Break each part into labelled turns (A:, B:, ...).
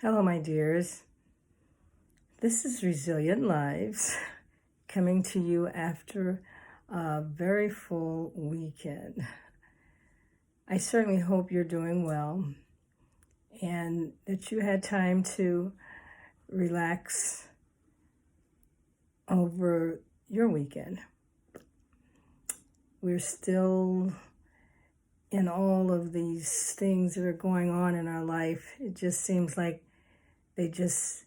A: Hello, my dears. This is Resilient Lives coming to you after a very full weekend. I certainly hope you're doing well and that you had time to relax over your weekend. We're still in all of these things that are going on in our life. It just seems like they just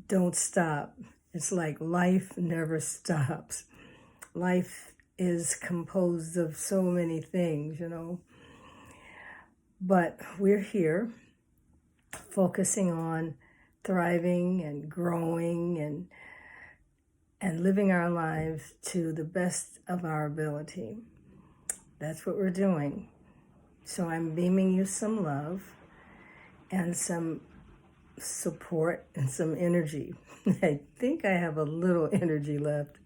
A: don't stop. It's like life never stops. Life is composed of so many things. But we're here focusing on thriving and growing and living our lives to the best of our ability. That's what we're doing. So I'm beaming you some love and some support and some energy. I think I have a little energy left.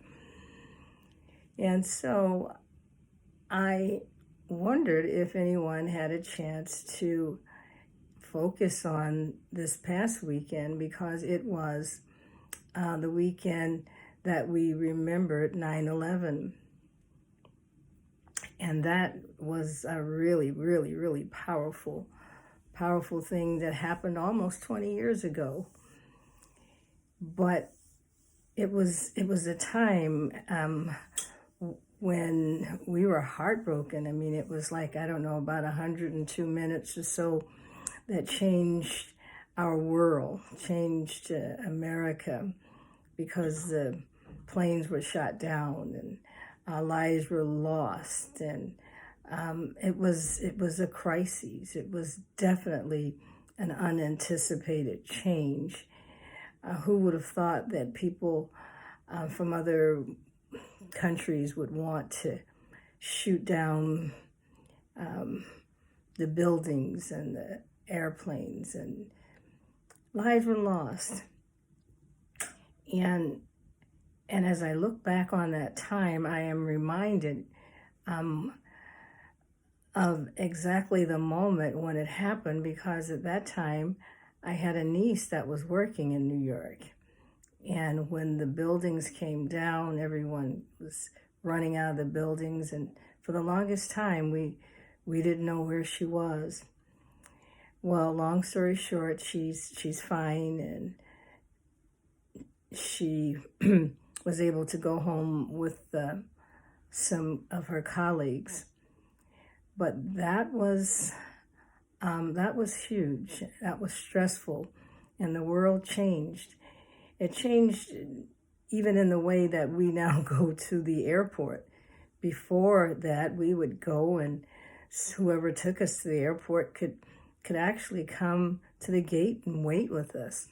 A: And so I wondered if anyone had a chance to focus on this past weekend, because it was the weekend that we remembered 9/11. And that was a really, really, really powerful thing that happened almost 20 years ago. But it was a time when we were heartbroken. I mean, it was like, I don't know, about 102 minutes or so that changed our world, changed America, because the planes were shot down and our lives were lost, and it was a crisis. It was definitely an unanticipated change. Who would have thought that people from other countries would want to shoot down the buildings and the airplanes, and lives were lost. And as I look back on that time, I am reminded of exactly the moment when it happened, because at that time I had a niece that was working in New York. And when the buildings came down, everyone was running out of the buildings. And for the longest time, we didn't know where she was. Well, long story short, she's fine, and she was able to go home with some of her colleagues. But that was huge. That was stressful, and the world changed. It changed even in the way that we now go to the airport. Before that, we would go, and whoever took us to the airport could actually come to the gate and wait with us.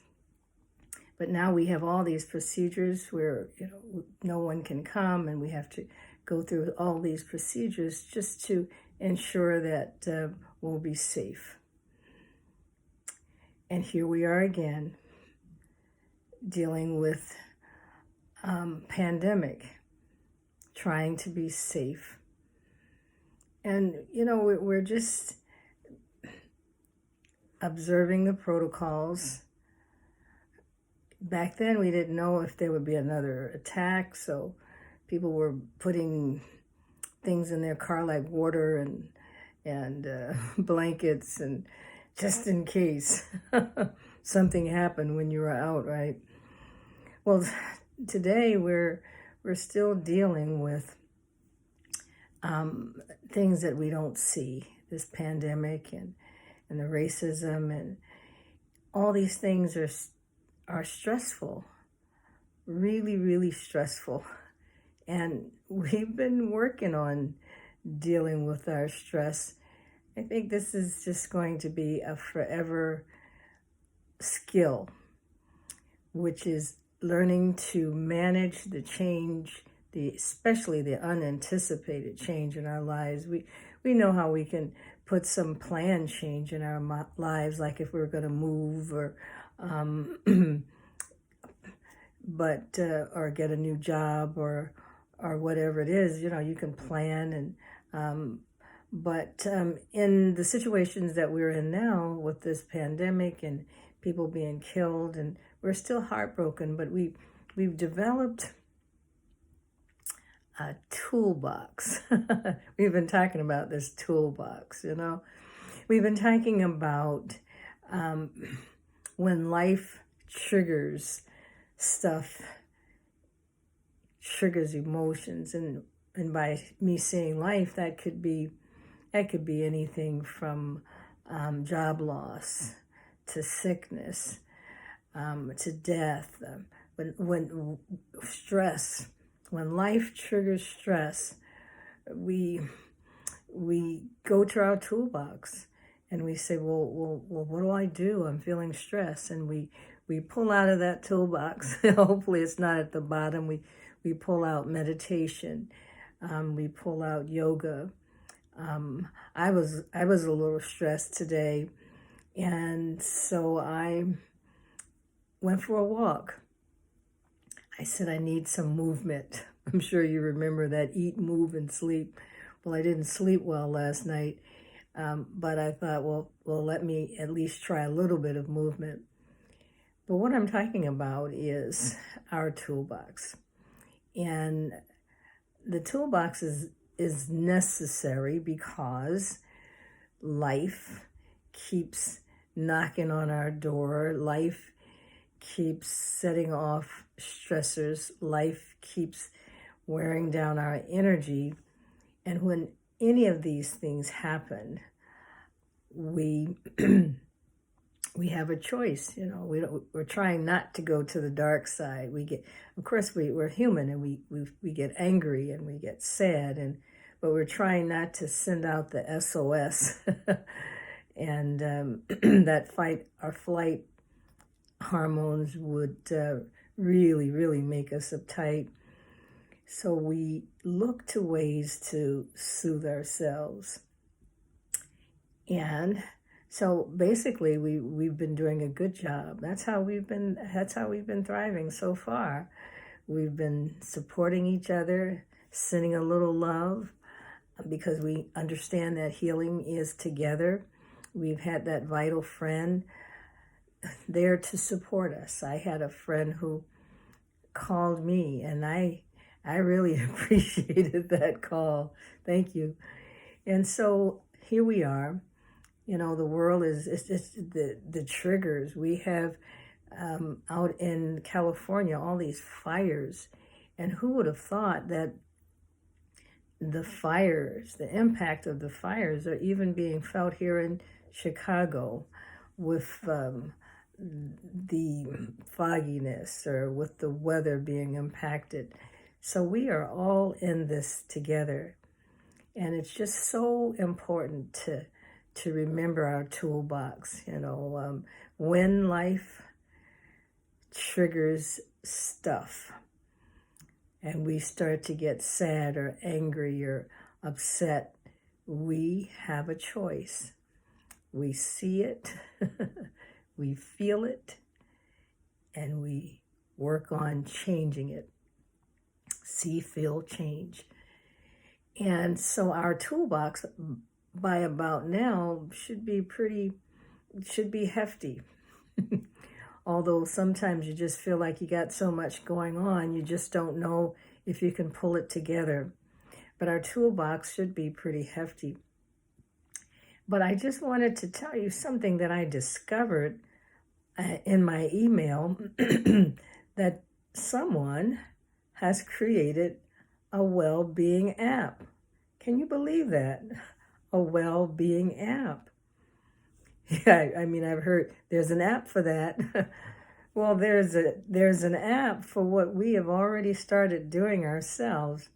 A: But now we have all these procedures where no one can come, and we have to go through all these procedures just to ensure that we'll be safe. And here we are again, dealing with pandemic, trying to be safe. And we're just observing the protocols. Back then, we didn't know if there would be another attack, so people were putting things in their car like water and blankets, and just in case something happened when you were out, right? Well, today we're still dealing with things that we don't see. This pandemic and the racism and all these things are stressful, really, really stressful. And we've been working on dealing with our stress. I think this is just going to be a forever skill, which is learning to manage the change, especially the unanticipated change in our lives. We know how we can put some planned change in our lives, like if we're going to move or or get a new job or whatever it is. You can plan and But in the situations that we're in now with this pandemic and people being killed, and we're still heartbroken, but we've developed a toolbox. We've been talking about this toolbox, you know. We've been talking about when life triggers stuff, triggers emotions, and by me saying life, that could be anything from job loss to sickness, to death. When stress, when life triggers stress, we go to our toolbox and we say, well, what do I do? I'm feeling stressed, and we pull out of that toolbox. Hopefully, it's not at the bottom. We pull out meditation. We pull out yoga. I was a little stressed today, and so I went for a walk. I said I need some movement. I'm sure you remember that eat, move, and sleep. Well, I didn't sleep well last night, but I thought, well, let me at least try a little bit of movement. But what I'm talking about is our toolbox, and the toolbox is necessary because life keeps knocking on our door. Life keeps setting off stressors. Life keeps wearing down our energy. And when any of these things happen, we we have a choice. You know, we're trying not to go to the dark side. Of course, we're human, and we get angry and we get sad, but we're trying not to send out the SOS, and that fight or flight hormones would really, really make us uptight. So we look to ways to soothe ourselves. And so basically we've been doing a good job. That's how we've been thriving so far. We've been supporting each other, sending a little love, because we understand that healing is together. We've had that vital friend there to support us. I had a friend who called me, and I really appreciated that call. Thank you. And so here we are. You know, the world it's the triggers. We have out in California all these fires, and who would have thought that the impact of the fires are even being felt here in Chicago with the fogginess, or with the weather being impacted. So we are all in this together. And it's just so important to remember our toolbox. You know, when life triggers stuff and we start to get sad or angry or upset, we have a choice. We see it, we feel it, and we work on changing it. See, feel, change. And so our toolbox by about now should be hefty. Although sometimes you just feel like you got so much going on, you just don't know if you can pull it together. But our toolbox should be pretty hefty. But I just wanted to tell you something that I discovered in my email, that someone has created a well-being app. Can you believe that? A well-being app. Yeah, I mean, I've heard there's an app for that. Well, there's an app for what we have already started doing ourselves.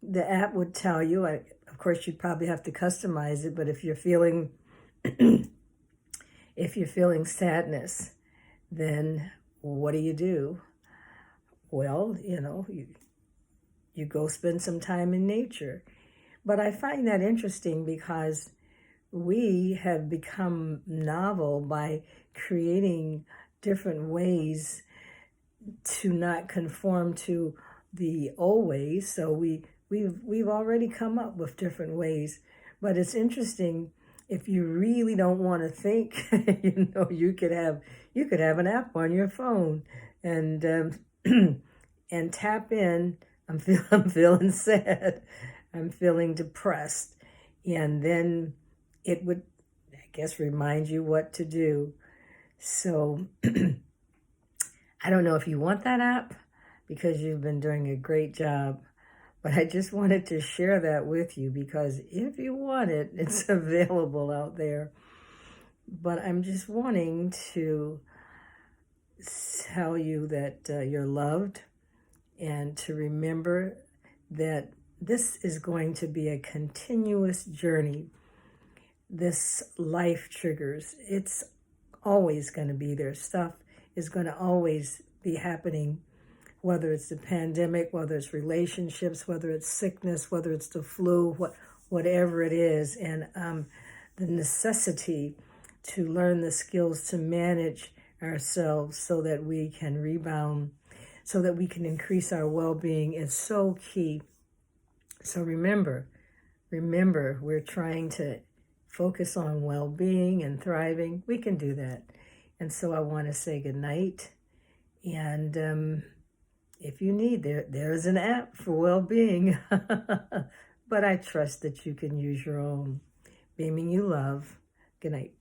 A: The app would tell you, of course, you'd probably have to customize it, but if you're feeling sadness, then what do? Well, you know, you go spend some time in nature. But I find that interesting because we have become novel by creating different ways to not conform to the old ways. So we've already come up with different ways, But it's interesting, if you really don't want to think, you could have an app on your phone and and tap in. I'm feeling sad. I'm feeling depressed, and then it would, I guess, remind you what to do. So I don't know if you want that app because you've been doing a great job, but I just wanted to share that with you because if you want it, it's available out there. But I'm just wanting to tell you that you're loved and to remember that this is going to be a continuous journey. This life triggers, it's always going to be there. Stuff is going to always be happening, whether it's the pandemic, whether it's relationships, whether it's sickness, whether it's the flu, whatever it is. And the necessity to learn the skills to manage ourselves so that we can rebound, so that we can increase our well-being is so key. So remember, we're trying to focus on well-being and thriving. We can do that. And so I want to say good night. And if you need, there's an app for well-being. But I trust that you can use your own. Beaming you love. Good night.